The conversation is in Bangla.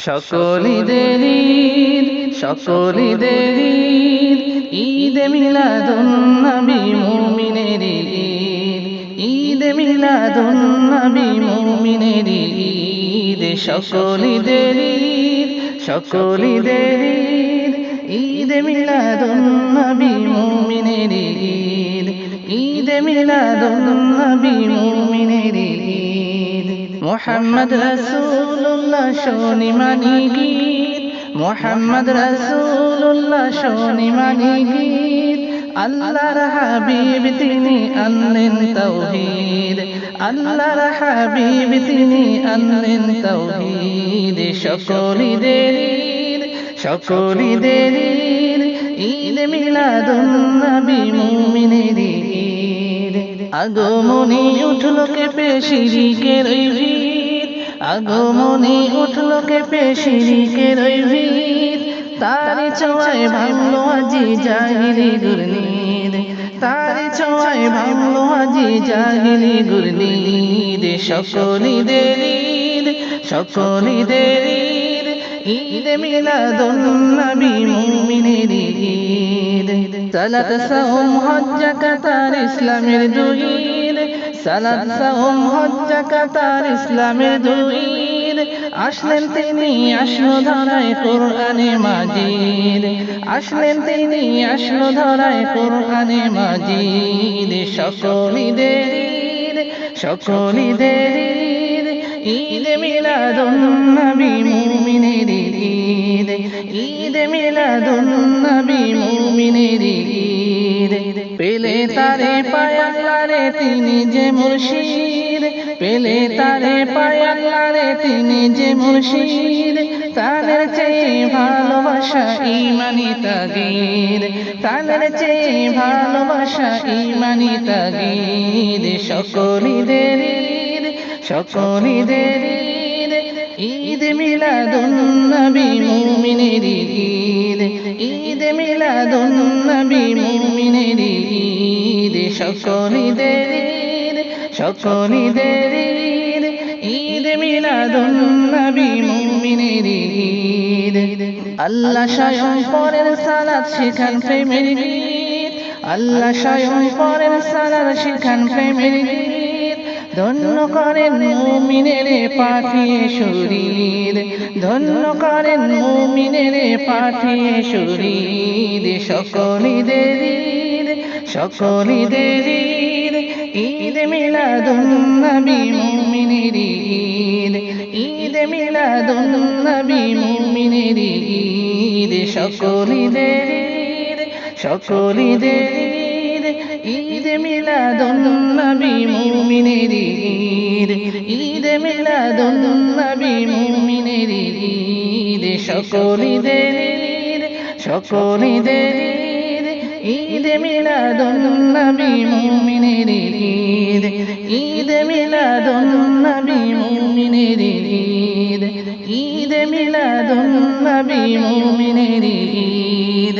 সকলিদের ঈদ, সকলিদের ঈদ, ঈদে মিলাদুন নবী মুমিনের ঈদ, ঈদে মিলাদুন নবী মুমিনের ঈদ। সকলিদের ঈদ, সকলিদের ঈদ, ঈদে মিলাদুন নবী মুমিনের ঈদ, ঈদে মিলাদুন নবী মুমিনের ঈদ। মুহাম্মদ রাসূলুল্লাহ শোনি মানি গীত, মুহাম্মদ রাসূলুল্লাহ শোনি মানি গীত। আল্লাহর হাবিব তিনি আনলেন তাওহীদ, আল্লাহর হাবিব তিনি আনলেন তাওহীদ। সকলিদের ঈদ, সকলিদের ঈদ, ঈদে মিলাদুন নবী মুমিনের ঈদ। আগমনী উঠলো কেঁপে শিরিকের ওই ভিত, আগমনী উঠলো কেঁপে শিরিকের ওই ভিত। তারি ছোঁয়ায় ভাঙলো আজি জাহিলি দুর্নীত, তারি ছোঁয়ায় ভাঙলো আজি জাহিলি দুর্নীত। সকলিদের ঈদ, সকলিদের ঈদ, ঈদে মিলাদুন নবী মুমিনের ঈদ। সালাত সাওম হজ যাকাত আর ইসলামের দুই ঈদ, সালাত সাওম হজ যাকাত আর ইসলামের দুই ঈদ। আসলেন তিনি আসলো ধরায় কোরআনে মাজিদ, আসলেন তিনি আসলো ধরায় কোরআনে মাজিদ। সকলিদের ঈদ, সকলিদের ঈদ, ঈদে মিলাদুন নবী মুমিনের ঈদ, ঈদে মিলাদুন নবী মুমিনের ঈদ। পেলে তারে পায় আল্লাহরে তিনি যে মুর্শিদ, পেলে তারে পায় আল্লাহরে তিনি যে মুর্শিদ। তাদের চেয়ে ভালোবাসা ইমানি তাগীদ, তাদের চেয়ে ভালোবাসা ইমানি তাগীদ। সকলিদের ঈদ, সকলিদের ঈদ, ঈদে মিলাদুন নবী মুমিনের ঈদ, ঈদে মিলাদুন নবী মুমিনের ঈদ। সকলিদের ঈদ, সকলিদের ঈদ, ঈদে মিলাদুন নবী মুমিনের ঈদ। আল্লাহ স্বয়ং পড়েন সালাত শিখান প্রেমের গীত, আল্লাহ স্বয়ং পড়েন সালাত শিখান প্রেমের গীত। ধন্য করেন মুমিনের পাঠিয়ে শরীর, ধন্য করেন মুমিনের পাঠিয়ে শরীর। সকলিদের ঈদ, সকলিদের ঈদ, ঈদে মিলাদুন নবী মুমিনের ঈদ, ঈদে মিলাদুন নবী মুমিনের ঈদ। সকলিদের ঈদ, সকলিদের ঈদ, ঈদে মিলাদুন নবী মুমিনের ঈদ, ঈদে মিলাদুন নবী মুমিনের ঈদ। সকলিদের ঈদ, সকলিদের ঈদ, ঈদে মিলাদুন নবী মুমিনের ঈদ, ঈদে মিলাদুন নবী মুমিনের ঈদ, ঈদে মিলাদুন নবী মুমিনের ঈদ।